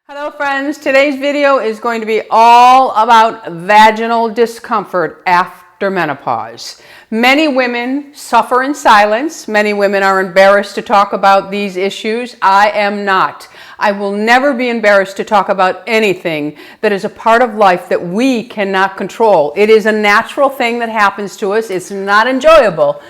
Hello friends, today's video is going to be all about vaginal discomfort after menopause. Many women suffer in silence. Many women are embarrassed to talk about these issues. I am not. I will never be embarrassed to talk about anything that is a part of life that we cannot control. It is a natural thing that happens to us. It's not enjoyable,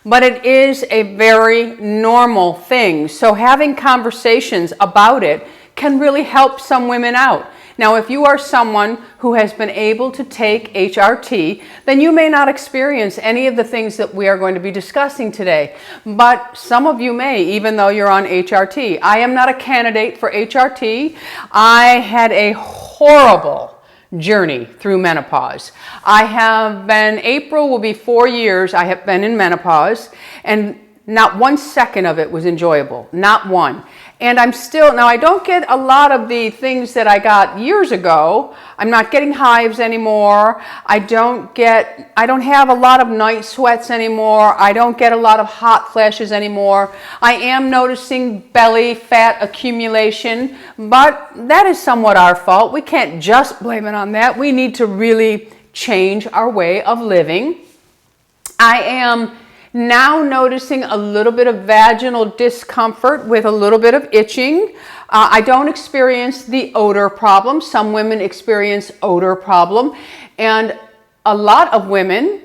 but it is a very normal thing. So having conversations about it can really help some women out. Now, if you are someone who has been able to take HRT, then you may not experience any of the things that we are going to be discussing today. But some of you may, even though you're on HRT. I am not a candidate for HRT. I had a horrible journey through menopause. April will be 4 years I have been in menopause, and not 1 second of it was enjoyable, not one. And I'm still, now I don't get a lot of the things that I got years ago. I'm not getting hives anymore. I don't have a lot of night sweats anymore. I don't get a lot of hot flashes anymore. I am noticing belly fat accumulation, but that is somewhat our fault. We can't just blame it on that. We need to really change our way of living. I am now noticing a little bit of vaginal discomfort with a little bit of itching. I don't experience the odor problem. Some women experience odor problem, and a lot of women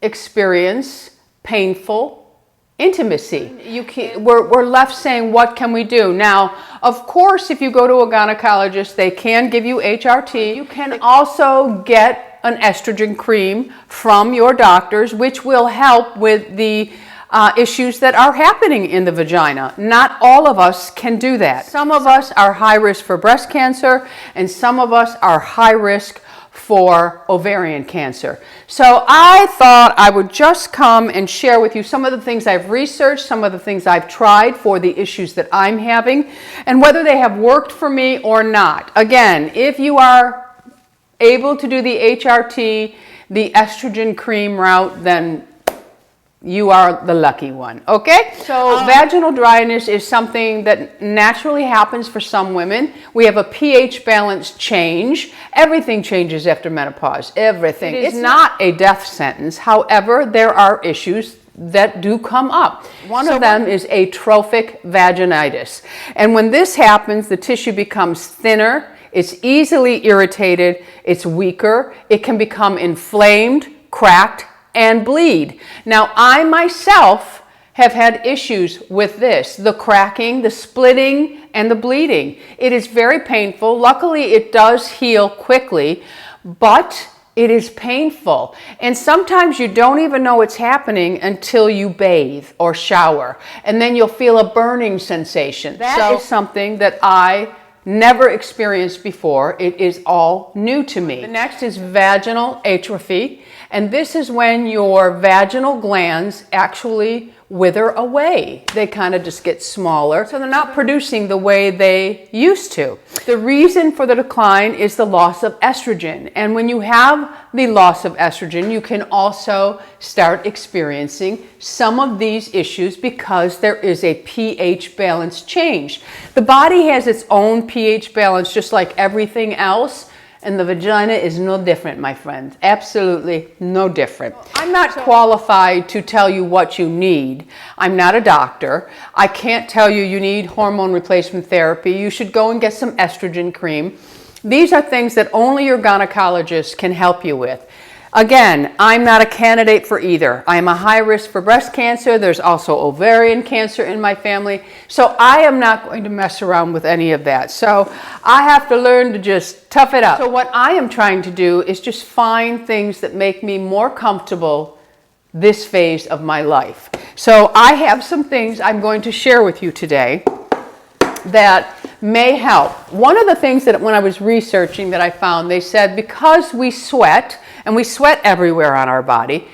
experience painful intimacy. We're left saying, what can we do? Now, of course, if you go to a gynecologist, they can give you HRT. You can also get an estrogen cream from your doctors, which will help with the issues that are happening in the vagina. Not all of us can do that. Some of us are high risk for breast cancer, and some of us are high risk for ovarian cancer. So I thought I would just come and share with you some of the things I've researched, some of the things I've tried for the issues that I'm having, and whether they have worked for me or not. Again, if you are able to do the HRT, the estrogen cream route, then you are the lucky one, okay? So vaginal dryness is something that naturally happens for some women. We have a pH balance change. Everything changes after menopause, everything. It's not a death sentence. However, there are issues that do come up. One of them is atrophic vaginitis. And when this happens, the tissue becomes thinner, it's easily irritated, it's weaker, it can become inflamed, cracked, and bleed. Now, I myself have had issues with this, the cracking, the splitting, and the bleeding. It is very painful. Luckily, it does heal quickly, but it is painful. And sometimes you don't even know it's happening until you bathe or shower, and then you'll feel a burning sensation. That is something that I never experienced before. It is all new to me. The next is vaginal atrophy, and this is when your vaginal glands actually wither away. They kind of just get smaller, so they're not producing the way they used to. The reason for the decline is the loss of estrogen, and when you have the loss of estrogen, you can also start experiencing some of these issues because there is a pH balance change. The body has its own pH balance just like everything else, and the vagina is no different, my friends. Absolutely no different. I'm not qualified to tell you what you need. I'm not a doctor. I can't tell you you need hormone replacement therapy. You should go and get some estrogen cream. These are things that only your gynecologist can help you with. Again, I'm not a candidate for either. I am a high risk for breast cancer. There's also ovarian cancer in my family. So I am not going to mess around with any of that. So I have to learn to just tough it up. So what I am trying to do is just find things that make me more comfortable this phase of my life. So I have some things I'm going to share with you today that may help. One of the things that when I was researching that I found, they said because we sweat, and we sweat everywhere on our body,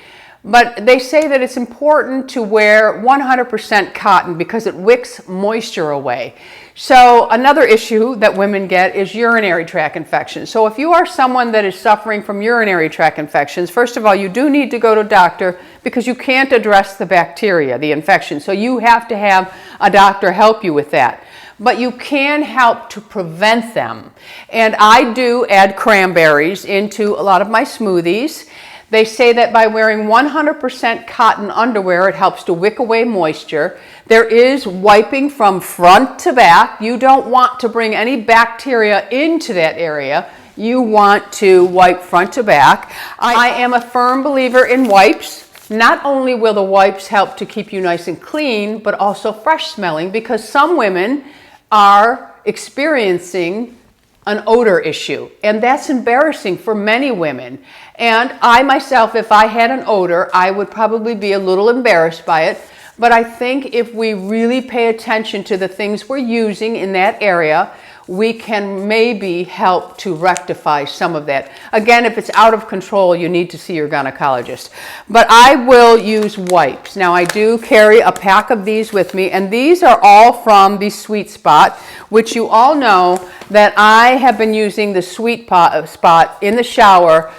but they say that it's important to wear 100% cotton because it wicks moisture away. So another issue that women get is urinary tract infections. So if you are someone that is suffering from urinary tract infections, first of all, you do need to go to a doctor because you can't address the bacteria, the infection. So you have to have a doctor help you with that. but you can help to prevent them. And I do add cranberries into a lot of my smoothies. They say that by wearing 100% cotton underwear, it helps to wick away moisture. There is wiping from front to back. You don't want to bring any bacteria into that area. You want to wipe front to back. I am a firm believer in wipes. Not only will the wipes help to keep you nice and clean, but also fresh smelling, because some women are experiencing an odor issue, and that's embarrassing for many women. And I myself, if I had an odor, I would probably be a little embarrassed by it. But I think if we really pay attention to the things we're using in that area, we can maybe help to rectify some of that. Again, if it's out of control, you need to see your gynecologist. But I will use wipes. Now, I do carry a pack of these with me, and these are all from the Sweet Spot, which you all know that I have been using the Sweet Spot in the shower,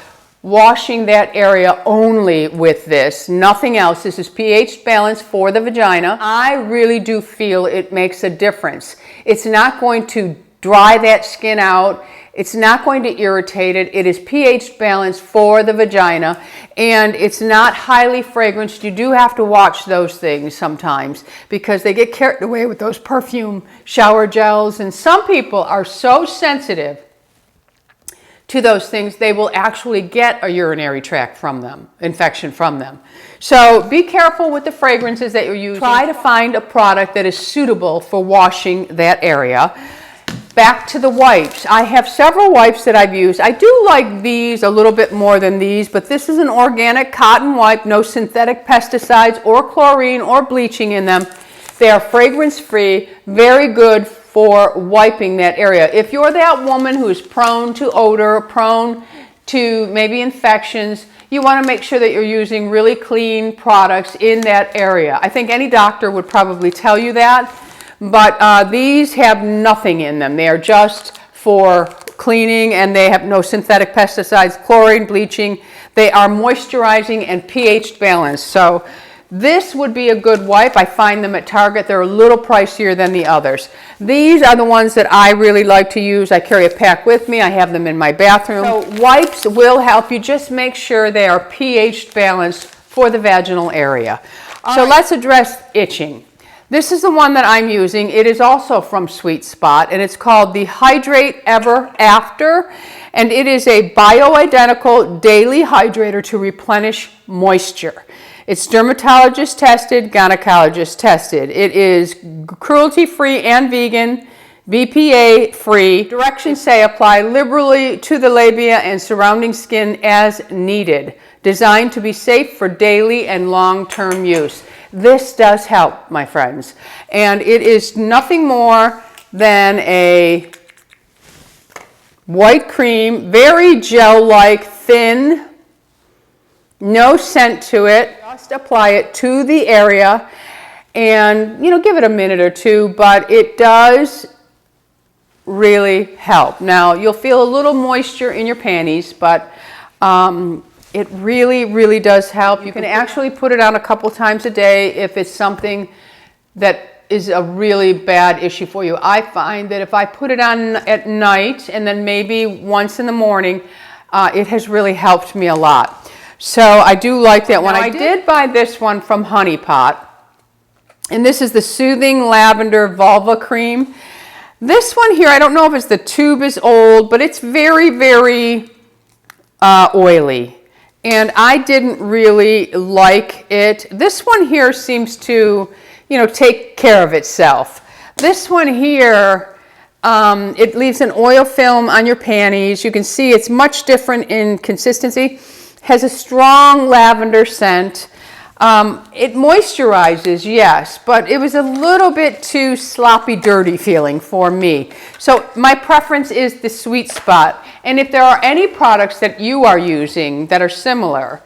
washing that area only with this, nothing else. This is pH balance for the vagina. I really do feel it makes a difference. It's not going to dry that skin out. It's not going to irritate it. It is pH balance for the vagina, and it's not highly fragranced. You do have to watch those things sometimes because they get carried away with those perfume shower gels, and some people are so sensitive to those things, they will actually get a urinary tract from them, infection from them. So be careful with the fragrances that you're using. Try to find a product that is suitable for washing that area. Back to the wipes. I have several wipes that I've used. I do like these a little bit more than these, but this is an organic cotton wipe, no synthetic pesticides or chlorine or bleaching in them. They are fragrance-free, very good for wiping that area. If you're that woman who is prone to odor, prone to maybe infections, you want to make sure that you're using really clean products in that area. I think any doctor would probably tell you that, but these have nothing in them. They are just for cleaning, and they have no synthetic pesticides, chlorine, bleaching. They are moisturizing and pH balanced. So this would be a good wipe. I find them at Target. They're a little pricier than the others. These are the ones that I really like to use. I carry a pack with me. I have them in my bathroom. So wipes will help you. Just make sure they are pH balanced for the vaginal area. So let's address itching. This is the one that I'm using. It is also from Sweet Spot, and it's called the Hydrate Ever After, and it is a bioidentical daily hydrator to replenish moisture. It's dermatologist tested, gynecologist tested. It is cruelty-free and vegan, BPA-free. Directions say apply liberally to the labia and surrounding skin as needed. Designed to be safe for daily and long-term use. This does help, my friends. And it is nothing more than a white cream, very gel-like, thin, no scent to it. Just apply it to the area and, give it a minute or two, but it does really help. Now, you'll feel a little moisture in your panties, but it really, really does help. You can actually put it on a couple times a day if it's something that is a really bad issue for you. I find that if I put it on at night and then maybe once in the morning, it has really helped me a lot. So I do like that one. I did buy this one from Honey Pot, and this is the Soothing Lavender Vulva Cream. This one here, I don't know if it's the tube is old, but it's very, very oily. And I didn't really like it. This one here seems to, take care of itself. This one here, it leaves an oil film on your panties. You can see it's much different in consistency. Has a strong lavender scent. It moisturizes, yes, but it was a little bit too sloppy, dirty feeling for me. So my preference is the Sweet Spot. And if there are any products that you are using that are similar,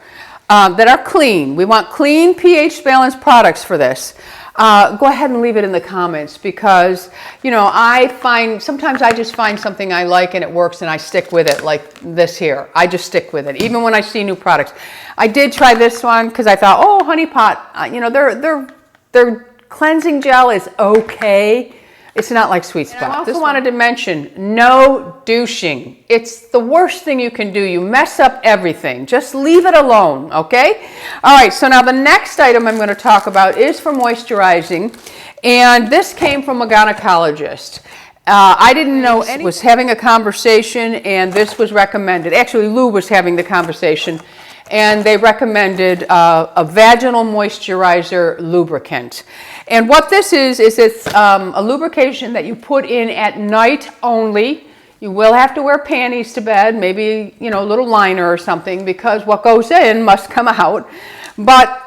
that are clean, we want clean pH balanced products for this, go ahead and leave it in the comments, because I find sometimes I just find something I like and it works and I stick with it, like this here. I just stick with it even when I see new products. I did try this one because I thought, oh, Honey Pot, their cleansing gel is okay, It's not like Sweet Spot. I also wanted to mention, no douching. It's the worst thing you can do. You mess up everything. Just leave it alone, okay? All right, so now the next item I'm going to talk about is for moisturizing, and this came from a gynecologist. I didn't know anyone was having a conversation, and this was recommended. Actually, Lou was having the conversation, and they recommended a vaginal moisturizer lubricant. And what this is it's a lubrication that you put in at night only. You will have to wear panties to bed, maybe, you know, a little liner or something, because what goes in must come out. But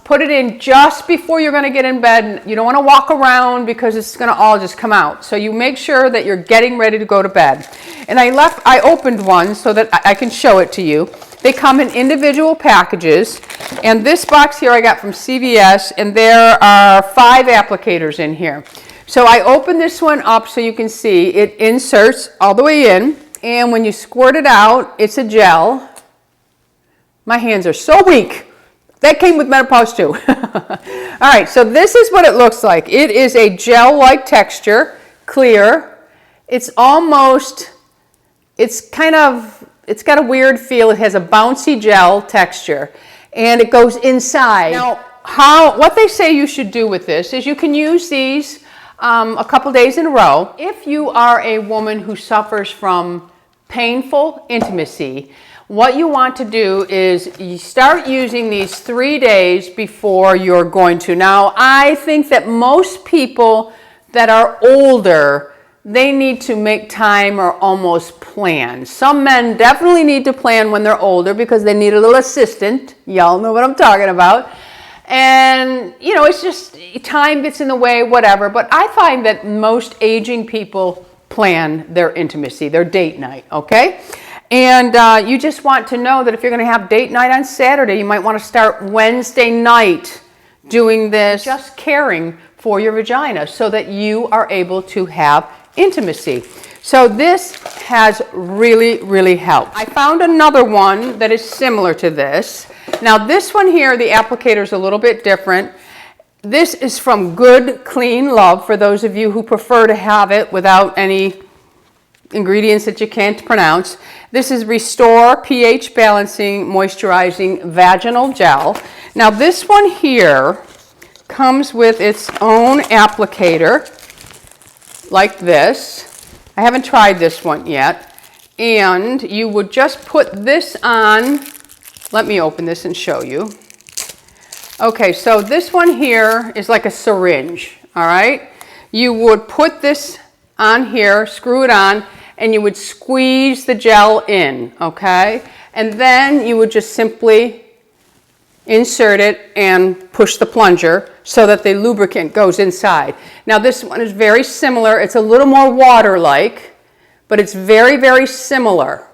put it in just before you're going to get in bed. You don't want to walk around because it's going to all just come out. So you make sure that you're getting ready to go to bed. And I opened one so that I can show it to you. They come in individual packages, and this box here I got from CVS, and there are 5 applicators in here. So I opened this one up so you can see it inserts all the way in, and when you squirt it out, it's a gel. My hands are so weak. That came with menopause too. All right, so this is what it looks like. It is a gel-like texture, clear. It's got a weird feel. It has a bouncy gel texture, and it goes inside. Now, what they say you should do with this is you can use these a couple days in a row. If you are a woman who suffers from painful intimacy, what you want to do is you start using these 3 days before you're going to. Now, I think that most people that are older, they need to make time or almost plan. Some men definitely need to plan when they're older because they need a little assistant. Y'all know what I'm talking about. And, you know, it's just time gets in the way, whatever. But I find that most aging people plan their intimacy, their date night, okay? And you just want to know that if you're going to have date night on Saturday, you might want to start Wednesday night doing this, just caring for your vagina so that you are able to have intimacy. So this has really, really helped. I found another one that is similar to this. Now this one here, the applicator is a little bit different. This is from Good Clean Love for those of you who prefer to have it without any ingredients that you can't pronounce. This is Restore pH Balancing Moisturizing Vaginal Gel. Now this one here comes with its own applicator like this. I haven't tried this one yet. And you would just put this on. Let me open this and show you. Okay, so this one here is like a syringe, all right? You would put this on here, screw it on, and you would squeeze the gel in, okay? And then you would just simply insert it and push the plunger so that the lubricant goes inside. Now this one is very similar. It's a little more water-like, but it's very, very similar.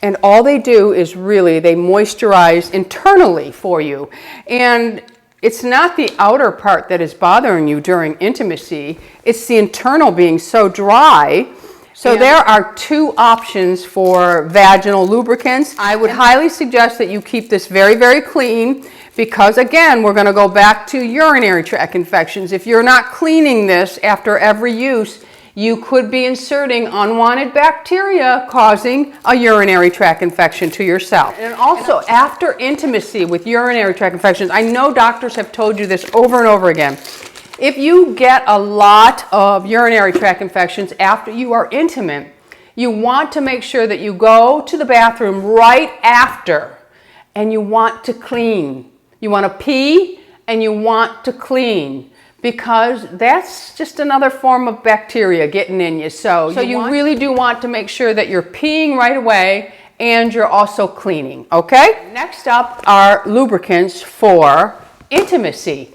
And all they do is really, they moisturize internally for you. And it's not the outer part that is bothering you during intimacy. It's the internal being so dry. So there are 2 options for vaginal lubricants. I would highly suggest that you keep this very, very clean because, again, we're going to go back to urinary tract infections. If you're not cleaning this after every use, you could be inserting unwanted bacteria causing a urinary tract infection to yourself. And also, after intimacy with urinary tract infections, I know doctors have told you this over and over again. If you get a lot of urinary tract infections after you are intimate, you want to make sure that you go to the bathroom right after and you want to clean. You want to pee and you want to clean because that's just another form of bacteria getting in you. So you really do want to make sure that you're peeing right away and you're also cleaning, okay? Next up are lubricants for intimacy.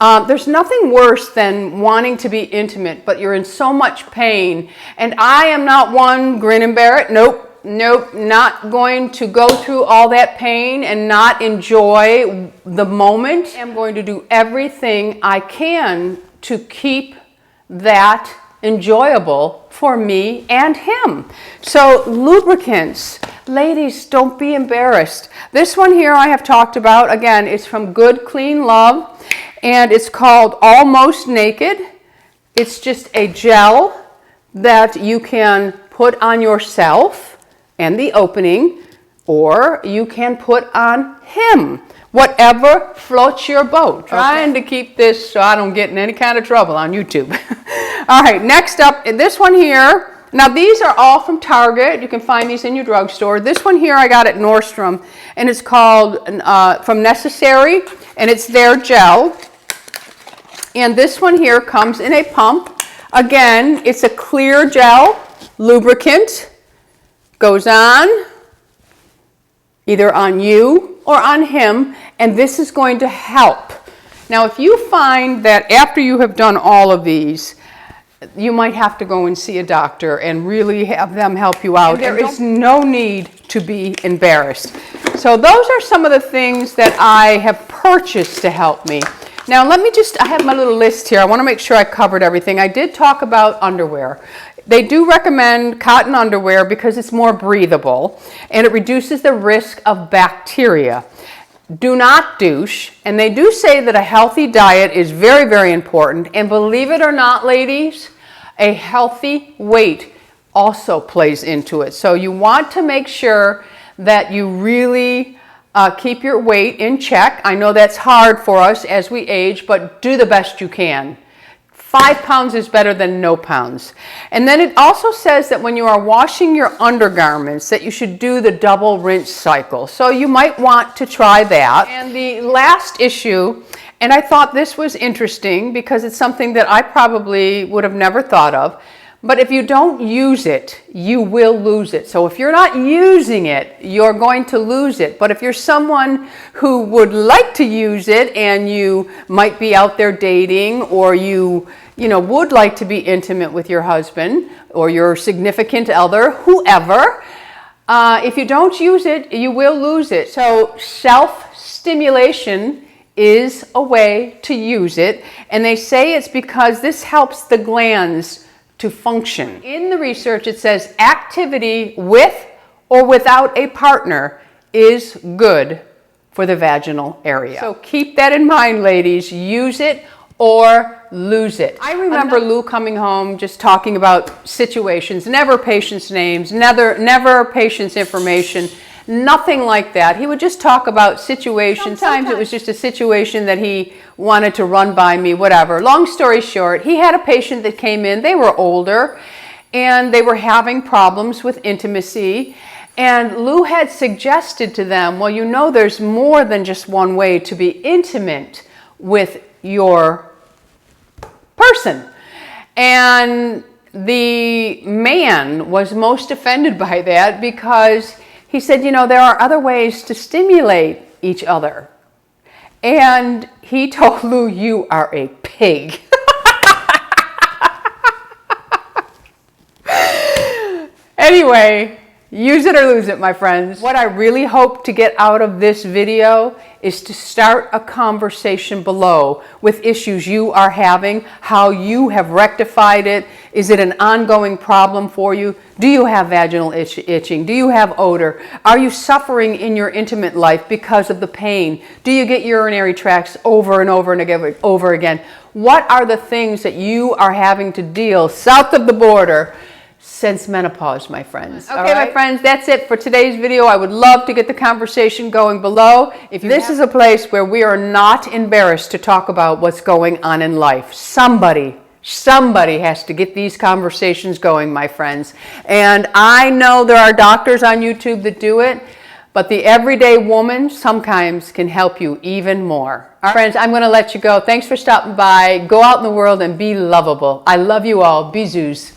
There's nothing worse than wanting to be intimate, but you're in so much pain. And I am not one grin and bear it. Nope, not going to go through all that pain and not enjoy the moment. I'm going to do everything I can to keep that enjoyable for me and him. So lubricants, ladies, don't be embarrassed. This one here I have talked about, again, it's from Good Clean Love. And it's called Almost Naked. It's just a gel that you can put on yourself and the opening, or you can put on him. Whatever floats your boat. Trying to keep this so I don't get in any kind of trouble on YouTube. All right, next up, this one here. Now these are all from Target. You can find these in your drugstore. This one here I got at Nordstrom, and it's called from Necessary, and it's their gel. And this one here comes in a pump. Again, it's a clear gel, lubricant, goes on, either on you or on him, and this is going to help. Now, if you find that after you have done all of these, you might have to go and see a doctor and really have them help you out. And there is no need to be embarrassed. So those are some of the things that I have purchased to help me. Now I have my little list here. I want to make sure I covered everything. I did talk about underwear. They do recommend cotton underwear because it's more breathable and it reduces the risk of bacteria. Do not douche, and they do say that a healthy diet is very, very important. And believe it or not, ladies, a healthy weight also plays into it. So you want to make sure that you really keep your weight in check. I know that's hard for us as we age, but do the best you can. 5 pounds is better than no pounds. And then it also says that when you are washing your undergarments that you should do the double rinse cycle. So you might want to try that. And the last issue, and I thought this was interesting because it's something that I probably would have never thought of, but if you don't use it, you will lose it. So if you're not using it, you're going to lose it. But if you're someone who would like to use it and you might be out there dating, or you would like to be intimate with your husband or your significant other, whoever, if you don't use it, you will lose it. So self-stimulation is a way to use it. And they say it's because this helps the glands to function. In the research, it says activity with or without a partner is good for the vaginal area. So keep that in mind, ladies. Use it or lose it. I remember Lou coming home just talking about situations, never patients' names, never patients' information, nothing like that. He would just talk about situations. Sometimes it was just a situation that he wanted to run by me, whatever. Long story short, he had a patient that came in. They were older and they were having problems with intimacy. And Lou had suggested to them, well, you know, there's more than just one way to be intimate with your person. And the man was most offended by that because he said, you know, there are other ways to stimulate each other. And he told Lou, you are a pig. Anyway, use it or lose it, my friends. What I really hope to get out of this video is to start a conversation below with issues you are having, how you have rectified it. Is it an ongoing problem for you? Do you have vaginal itching? Do you have odor? Are you suffering in your intimate life because of the pain? Do you get urinary tracts over and over and over again? What are the things that you are having to deal south of the border since menopause, my friends? Okay, my friends, that's it for today's video. I would love to get the conversation going below. If this is a place where we are not embarrassed to talk about what's going on in life. Somebody has to get these conversations going, my friends. And I know there are doctors on YouTube that do it, but the everyday woman sometimes can help you even more. All right, friends, I'm going to let you go. Thanks for stopping by. Go out in the world and be lovable. I love you all. Bisous.